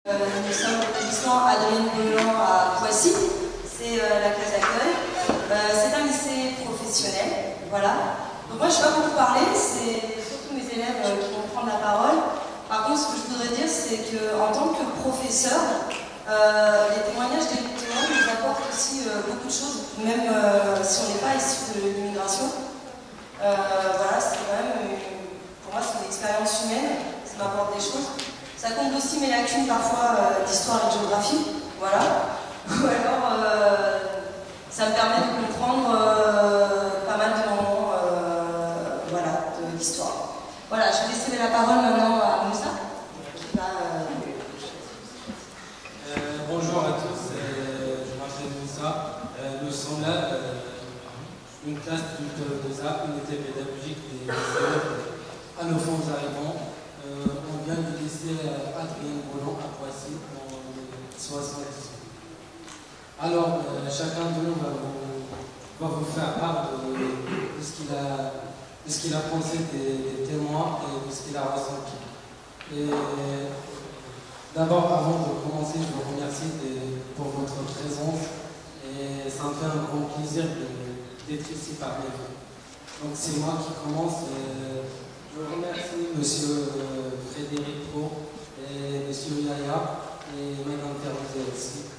Nous sommes au l'établissement Adrien Blanc à Poissy, c'est la classe d'accueil. C'est un lycée professionnel, voilà. Donc moi je ne vais pas beaucoup parler, c'est surtout mes élèves qui vont prendre la parole. Par contre, ce que je voudrais dire, c'est qu'en tant que professeur, les témoignages des témoins nous apportent aussi beaucoup de choses, même si on n'est pas issu de l'immigration. Voilà, c'est quand même, pour moi, c'est une expérience humaine, ça m'apporte des choses. Ça comble aussi mes lacunes parfois d'histoire et de géographie, voilà. Ou alors, ça me permet de comprendre pas mal de moments voilà, de l'histoire. Voilà, je vais laisser la parole maintenant à Moussa. Qui va, bonjour à tous, je m'appelle Moussa. Nous sommes là, une classe du TEPESA, unité pédagogique des élèves allophones arrivants. On vient du lycée Adrien Blanc à Poissy en 78. Alors, chacun de nous va vous faire part de ce qu'il a pensé des témoins et de ce qu'il a ressenti. Et d'abord, avant de commencer, je vous remercie pour votre présence et ça me fait un grand plaisir d'être ici parmi vous. Donc c'est moi qui commence. Je remercie monsieur Frédéric Pro et monsieur Yaya et Madame Ferruzet aussi.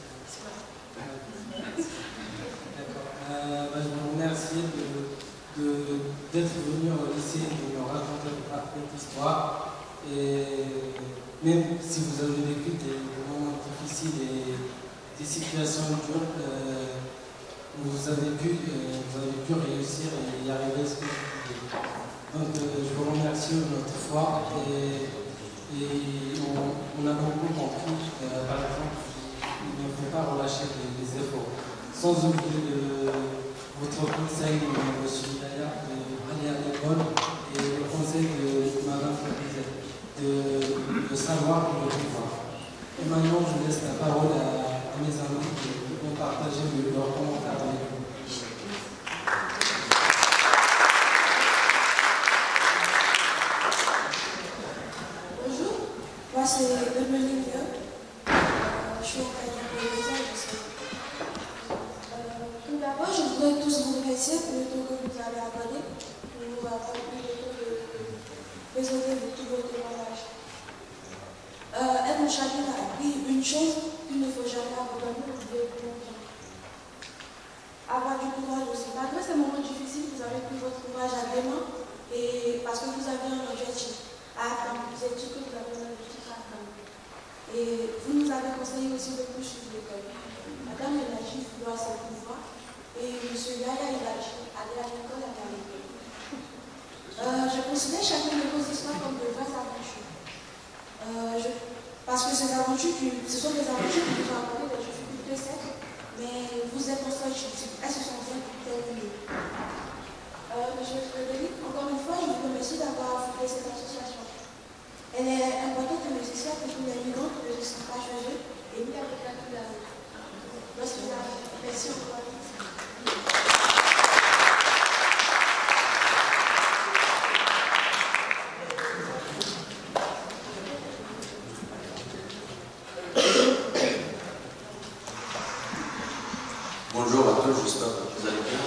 D'accord. Je vous remercie d'être venu au lycée et de nous raconter votre histoire. Et même si vous avez vécu des moments difficiles et des situations dures, vous avez pu réussir et y arriver à ce que vous voulez. Donc je vous remercie une autre fois et on a beaucoup compris, par exemple, il ne faut pas relâcher les efforts. Sans oublier votre conseil, monsieur Yaya, d'aller à l'école et le conseil de Madame Ferruzet, de savoir et de pouvoir. Et maintenant, je laisse la parole à mes amis qui vont partager leurs commentaires avec vous. Moi, c'est Emeline Vieux. Je suis en quatrième de lycée. Tout d'abord, je voudrais tous vous remercier pour le temps que vous avez accordé pour nous avoir eu le temps de présenter tous vos témoignages. Mon chapitre a appris une chose qu'il ne faut jamais abandonner au bout de longtemps. Avoir du courage aussi. Malgré ces moments difficiles, vous avez pris votre courage à deux mains et parce que vous avez un objectif à atteindre. Vous êtes sûr que vous avez un objectif à atteindre. Et vous nous avez conseillé aussi de plus suivre l'école. Madame Elagi doit ses pouvoirs et M. Yaya Elagi aller à l'école et à l'école. Je considère chacune de vos histoires comme de vraies aventures. Parce que ces aventures, ce sont des aventures qui vous ont apporté des difficultés, certes, mais vous êtes construits, elles se sont bien terminées. Monsieur Frédéric, encore une fois, je vous remercie d'avoir fondé cette association. Elle est importante et nécessaire pour tous les migrants qui ne se sentent pas chez eux et mis avec la vie de la vie. Merci encore. Bonjour à tous, j'espère que vous allez bien.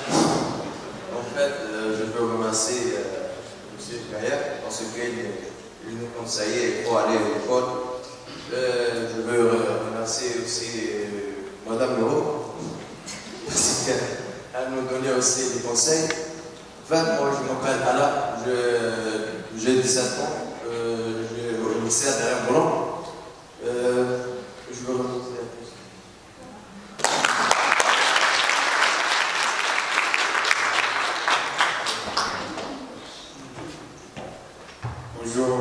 En fait, je veux remercier M. Gaillard parce qu'il nous conseillait pour aller à l'école. Je veux remercier aussi Mme Leroux parce qu'elle nous donnait aussi des conseils. En fait, moi je m'appelle Alain, j'ai 17 ans, je suis au lycée Adrien Blanc. Je veux remercier à tous. Bonjour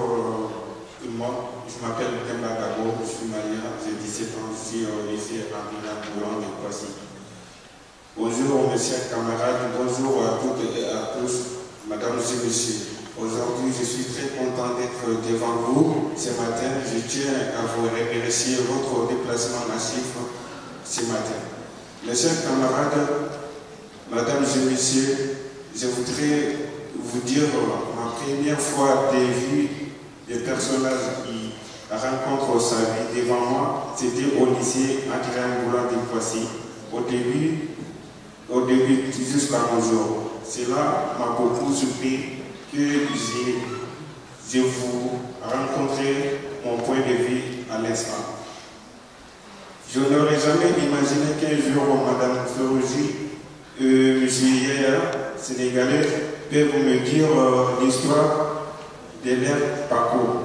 tout le monde, je m'appelle Kemba Gabo, je suis malien, j'ai 17 ans, je suis au lycée Adrien Blanc de Poissy. Bonjour mes chers camarades, bonjour à toutes et à tous, madame et messieurs. Aujourd'hui, je suis très content d'être devant vous ce matin. Je tiens à vous remercier votre déplacement massif ce matin. Mes chers camarades, madame et messieurs, je voudrais vous dire ma première fois de vue des personnages rencontre sa vie devant moi, c'était au lycée Adrien Boulan de Poissy, au début jusqu'à nos jours. Cela m'a beaucoup surpris que je vous rencontrer mon point de vue à l'instant. Je n'aurais jamais imaginé qu'un jour Mme Ferrugi et M. Yaya, sénégalais, peuvent me dire l'histoire de leur parcours.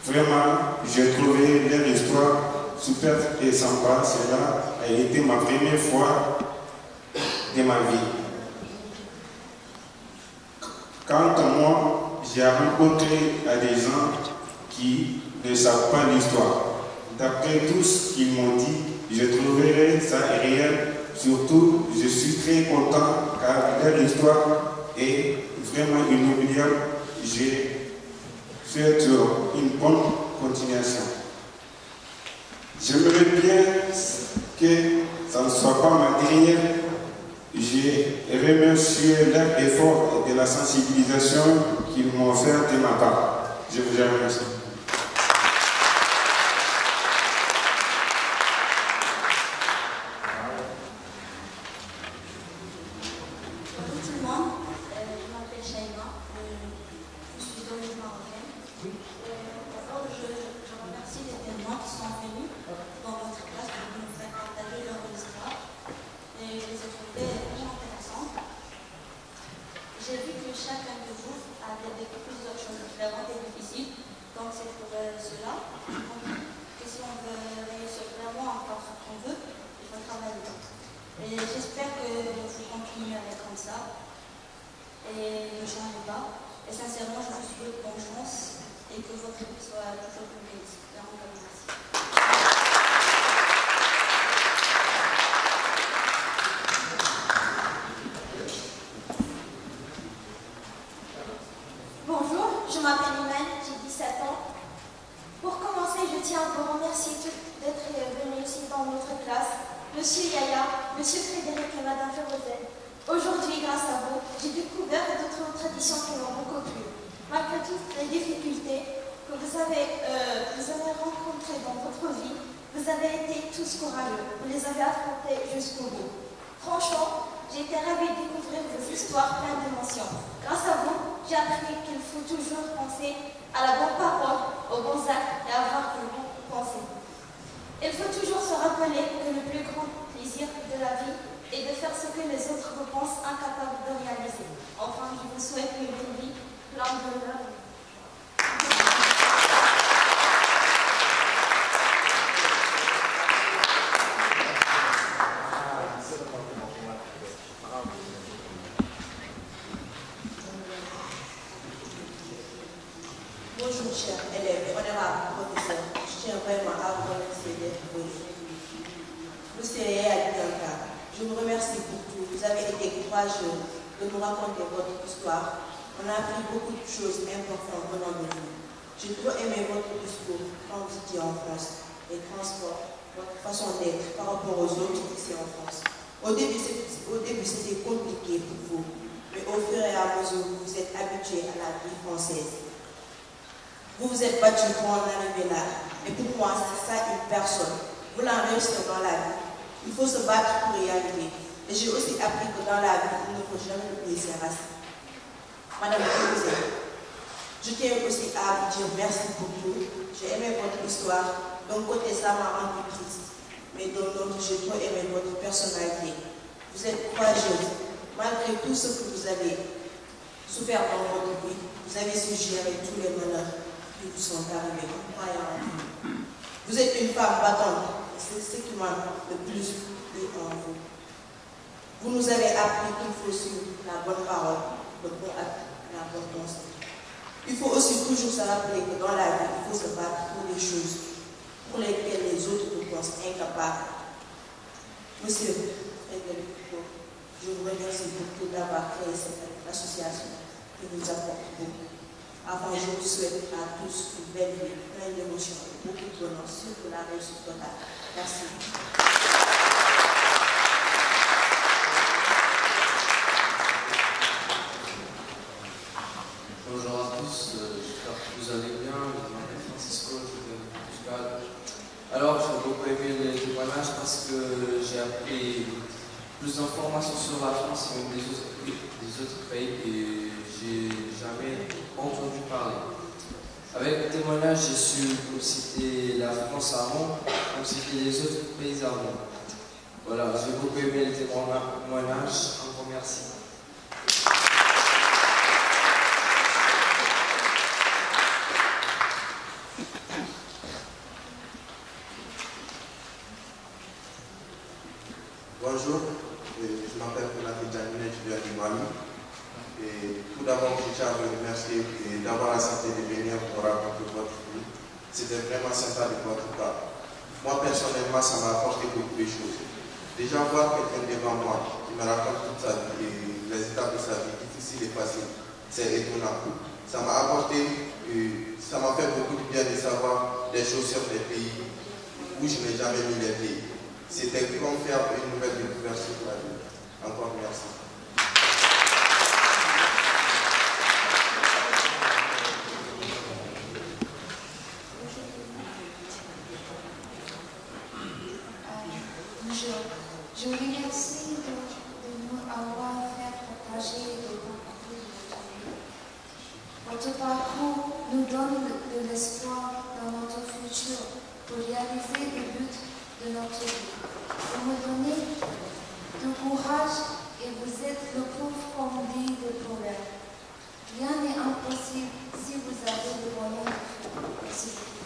Vraiment, j'ai trouvé leur histoire super et sympa. Cela a été ma première fois de ma vie. Quant à moi, j'ai rencontré à des gens qui ne savent pas l'histoire. D'après tout ce qu'ils m'ont dit, je trouverai ça réel. Surtout, je suis très content car leur histoire est vraiment inoubliable. Je souhaite une bonne continuation. J'aimerais bien que ça ne soit pas ma dernière. J'ai remercié leur effort et de la sensibilisation qu'ils m'ont fait de ma part. Je vous remercie. Bonjour chers élèves, honorables professeurs, je tiens vraiment à vous remercier d'être venus. Monsieur Yaya Dianka, je vous remercie pour tout. Vous avez été courageux de nous raconter votre histoire. On a appris beaucoup de choses importantes venant de vous. J'ai trop aimé votre discours quand vous étiez en France, les transports, votre façon d'être par rapport aux autres ici en France. Au début, c'était compliqué pour vous, mais au fur et à mesure, vous vous êtes habitué à la vie française. Vous vous êtes battu pour en arriver là. Et pour moi, c'est ça une personne. Voulant réussir dans la vie, il faut se battre pour y arriver. Et j'ai aussi appris que dans la vie, il ne faut jamais le plaisir à ça. Madame Ferrugi, je tiens aussi à vous dire merci pour tout. J'ai aimé votre histoire. D'un côté, ça m'a rendu triste. Mais d'un autre, j'ai trop aimé votre personnalité. Vous êtes courageuse. Malgré tout ce que vous avez souffert dans votre vie, vous avez su gérer tous les malheurs qui vous sont arrivés en croyant en vous. Vous êtes une femme battante, et c'est ce qui m'a le plus plu en vous. Vous nous avez appris qu'il faut suivre la bonne parole, le bon acte, la bonne pensée. Il faut aussi toujours se rappeler que dans la vie, il faut se battre pour des choses pour lesquelles les autres nous pensent incapables. Monsieur Frédéric, je vous remercie beaucoup d'avoir créé cette association qui nous apporte beaucoup. Avant, je vous souhaite à tous une belle vie, pleine d'émotions et beaucoup de bonheur, surtout la réussite totale. Merci. Bonjour à tous, j'espère que vous allez bien. Je m'appelle Francisco, je parce que j'ai appris plus d'informations sur la France et même des autres pays que j'ai jamais entendu parler. Avec le témoignage, j'ai su comme c'était la France avant, comme c'était les autres pays avant. Voilà, j'ai beaucoup aimé le témoignage. Un grand merci. Bonjour, je m'appelle Konaté Djanine, je viens du Mali. Et tout d'abord, je tiens à vous remercier d'avoir accepté de venir pour raconter votre vie. C'était vraiment sympa de votre part. Moi, personnellement, ça m'a apporté beaucoup de choses. Déjà, voir quelqu'un devant moi qui me raconte toute sa vie et les étapes de sa vie difficiles et faciles, c'est étonnant. Ça m'a apporté, ça m'a fait beaucoup de bien de savoir des choses sur des pays où je n'ai jamais mis les pieds. C'était comme faire une nouvelle découverte sur la vie. Encore merci. Je vous remercie de nous avoir fait partager le parcours de votre vie. Votre parcours nous donne de l'espoir dans notre futur pour réaliser le but de notre vie. Vous me donnez du courage et vous êtes le proof comme dit le proverbe. Rien n'est impossible si vous avez le moyen de faire. Merci.